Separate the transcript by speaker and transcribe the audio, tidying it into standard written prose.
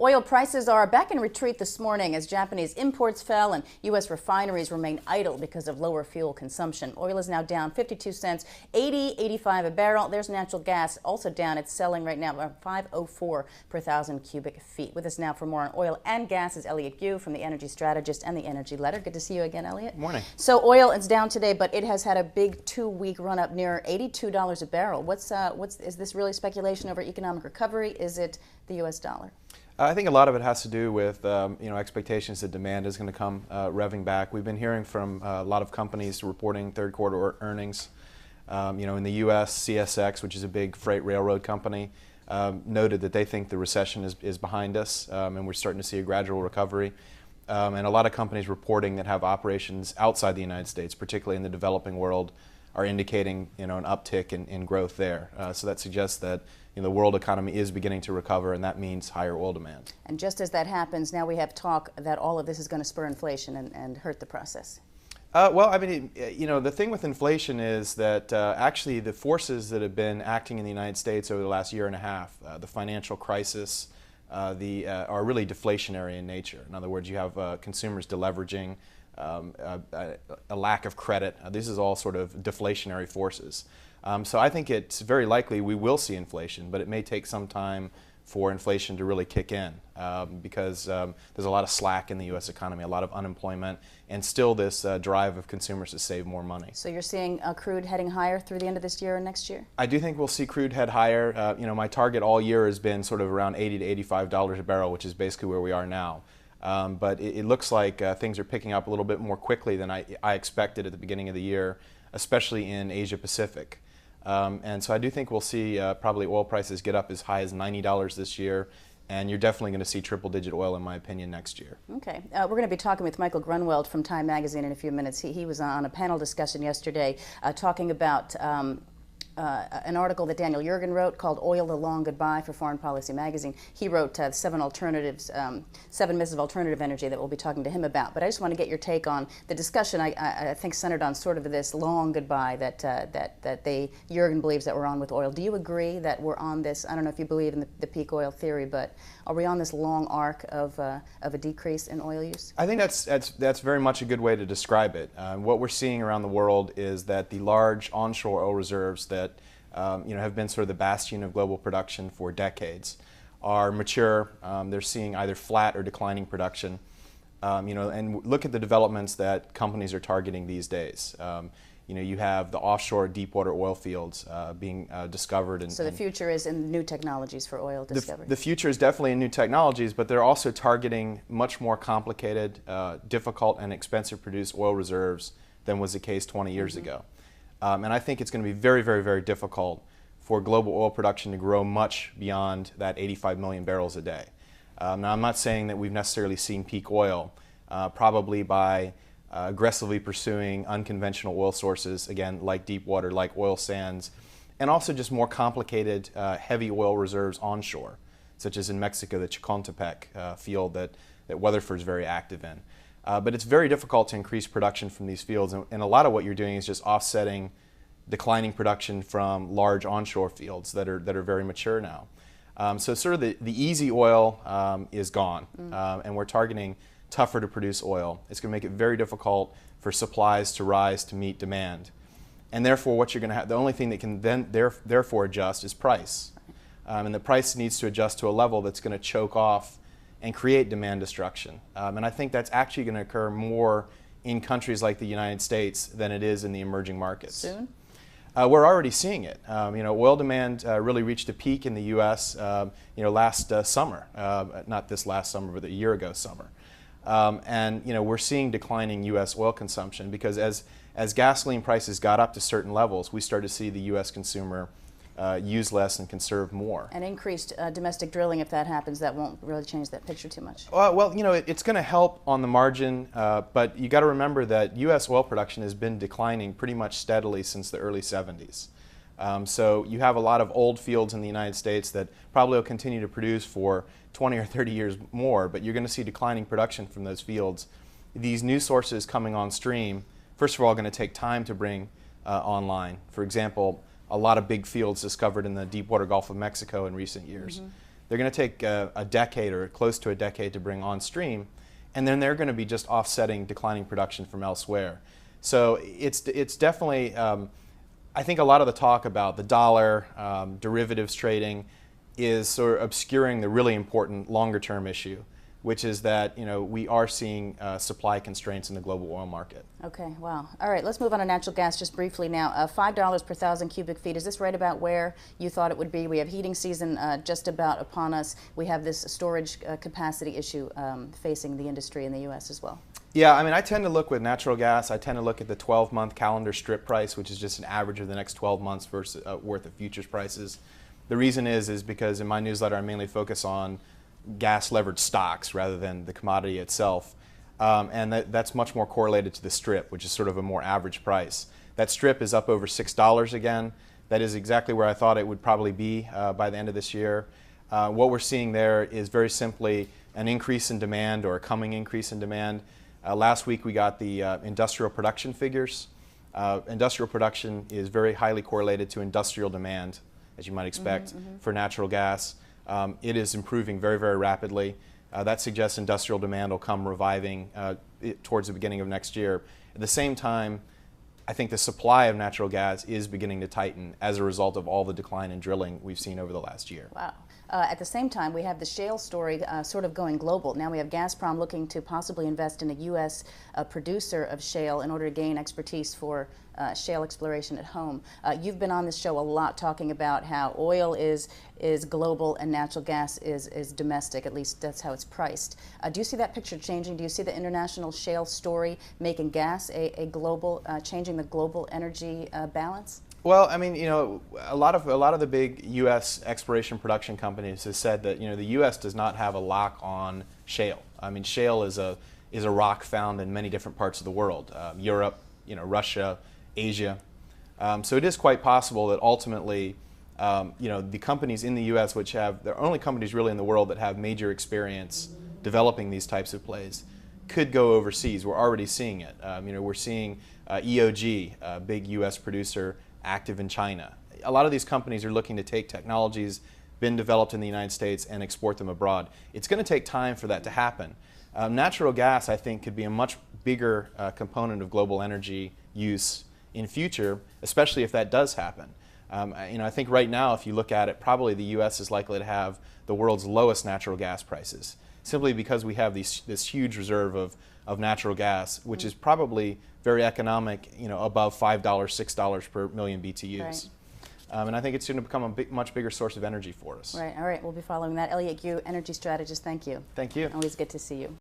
Speaker 1: Oil prices are back in retreat this morning as Japanese imports fell and U.S. refineries remain idle because of lower fuel consumption. Oil is now down 52 cents, 85 a barrel. There's natural gas also down. It's selling right now around 504 per thousand cubic feet. With us now for more on oil and gas is Elliott Gue from the Energy Strategist and the Energy Letter. Good to see you again, Elliott.
Speaker 2: Morning.
Speaker 1: So oil is down today, but it has had a big 2-week run up near $82 a barrel. Is this really speculation over economic recovery? Is it the U.S. dollar?
Speaker 2: I think a lot of it has to do with expectations that demand is going to come revving back. We've been hearing from a lot of companies reporting third quarter earnings. In the U.S., CSX, which is a big freight railroad company, noted that they think the recession is behind us, and we're starting to see a gradual recovery. And a lot of companies reporting that have operations outside the United States, particularly in the developing world, are indicating an uptick in growth there. So that suggests that the world economy is beginning to recover, and that means higher oil demand.
Speaker 1: And just as that happens, now we have talk that all of this is going to spur inflation and hurt the process.
Speaker 2: The thing with inflation is that actually the forces that have been acting in the United States over the last year and a half, the financial crisis, are really deflationary in nature. In other words, you have consumers deleveraging, a lack of credit. This is all sort of deflationary forces. So I think it's very likely we will see inflation, but it may take some time for inflation to really kick in because there's a lot of slack in the U.S. economy, a lot of unemployment, and still this drive of consumers to save more money.
Speaker 1: So you're seeing crude heading higher through the end of this year and next year?
Speaker 2: I do think we'll see crude head higher. My target all year has been sort of around $80 to $85 a barrel, which is basically where we are now. But it looks like things are picking up a little bit more quickly than I expected at the beginning of the year, especially in Asia Pacific. And so I do think we'll see probably oil prices get up as high as $90 this year, and you're definitely going to see triple-digit oil, in my opinion, next year.
Speaker 1: Okay. We're going to be talking with Michael Grunwald from Time Magazine in a few minutes. He was on a panel discussion yesterday talking about an article that Daniel Yergin wrote called Oil, the Long Goodbye for Foreign Policy Magazine. He wrote seven myths of alternative energy that we'll be talking to him about. But I just want to get your take on the discussion, I think, centered on sort of this long goodbye that Yergin believes that we're on with oil. Do you agree that we're on this, I don't know if you believe in the peak oil theory, but are we on this long arc of a decrease in oil use?
Speaker 2: I think that's very much a good way to describe it. What we're seeing around the world is that the large onshore oil reserves that have been sort of the bastion of global production for decades are mature. They're seeing either flat or declining production. And look at the developments that companies are targeting these days. You have the offshore deepwater oil fields being discovered.
Speaker 1: So the future is in new technologies for oil discovery.
Speaker 2: The future is definitely in new technologies, but they're also targeting much more complicated, difficult, and expensive to produce oil reserves than was the case 20 years ago. And I think it's going to be very, very, very difficult for global oil production to grow much beyond that 85 million barrels a day. Now, I'm not saying that we've necessarily seen peak oil. Probably by aggressively pursuing unconventional oil sources, again, like deep water, like oil sands, and also just more complicated heavy oil reserves onshore, such as in Mexico, the Chicontepec field that Weatherford's very active in. But it's very difficult to increase production from these fields, and a lot of what you're doing is just offsetting declining production from large onshore fields that are very mature now. So sort of the easy oil is gone, and we're targeting tougher to produce oil. It's going to make it very difficult for supplies to rise to meet demand. And therefore, what you're going to have, the only thing that can then therefore adjust is price. And the price needs to adjust to a level that's going to choke off and create demand destruction. And I think that's actually going to occur more in countries like the United States than it is in the emerging markets.
Speaker 1: Soon?
Speaker 2: We're already seeing it. Oil demand really reached a peak in the U.S. Last summer, not this last summer, but a year ago summer. And we're seeing declining U.S. oil consumption because as gasoline prices got up to certain levels, we started to see the U.S. consumer use less and conserve more.
Speaker 1: And increased domestic drilling, if that happens, that won't really change that picture too much.
Speaker 2: It's going to help on the margin, but you got to remember that U.S. oil production has been declining pretty much steadily since the early 70s. So you have a lot of old fields in the United States that probably will continue to produce for 20 or 30 years more, but you're going to see declining production from those fields. These new sources coming on stream, first of all, are going to take time to bring online. For example, a lot of big fields discovered in the deepwater Gulf of Mexico in recent years. They're going to take a decade or close to a decade to bring on stream, and then they're going to be just offsetting declining production from elsewhere. So it's definitely, I think a lot of the talk about the dollar, derivatives trading, is sort of obscuring the really important longer-term issue, which is that we are seeing supply constraints in the global oil market.
Speaker 1: Okay, wow. All right, let's move on to natural gas just briefly now. $5 per 1,000 cubic feet. Is this right about where you thought it would be? We have heating season just about upon us. We have this storage capacity issue facing the industry in the U.S. as well.
Speaker 2: Yeah, I mean, I tend to look with natural gas, I tend to look at the 12-month calendar strip price, which is just an average of the next 12 months versus, worth of futures prices. The reason is because in my newsletter I mainly focus on gas-levered stocks rather than the commodity itself. And that's much more correlated to the strip, which is sort of a more average price. That strip is up over $6 again. That is exactly where I thought it would probably be by the end of this year. What we're seeing there is very simply an increase in demand, or a coming increase in demand. Last week we got the industrial production figures. Industrial production is very highly correlated to industrial demand, as you might expect, for natural gas. It is improving very, very rapidly. That suggests industrial demand will come reviving towards the beginning of next year. At the same time, I think the supply of natural gas is beginning to tighten as a result of all the decline in drilling we've seen over the last year.
Speaker 1: Wow. At the same time, we have the shale story sort of going global. Now we have Gazprom looking to possibly invest in a U.S. Producer of shale in order to gain expertise for shale exploration at home. You've been on this show a lot talking about how oil is global and natural gas is domestic, at least that's how it's priced. Do you see that picture changing? Do you see the international shale story making gas a global, changing the global energy balance?
Speaker 2: Well, I mean, a lot of the big U.S. exploration production companies have said that the U.S. does not have a lock on shale. I mean, shale is a rock found in many different parts of the world, Europe, Russia, Asia. So it is quite possible that ultimately, the companies in the U.S. which have, they're only companies really in the world that have major experience developing these types of plays, could go overseas. We're already seeing it. We're seeing EOG, a big U.S. producer, active in China. A lot of these companies are looking to take technologies been developed in the United States and export them abroad. It's going to take time for that to happen. Natural gas, I think, could be a much bigger component of global energy use in future, especially if that does happen. I think right now, if you look at it, probably the U.S. is likely to have the world's lowest natural gas prices, simply because we have this huge reserve of natural gas, which is probably very economic, above $5, $6 per million BTUs.
Speaker 1: Right.
Speaker 2: And I think it's going to become a much bigger source of energy for us.
Speaker 1: Right, all right, we'll be following that. Elliott Gue, Energy Strategist, thank you.
Speaker 2: Thank you.
Speaker 1: Always good to see you.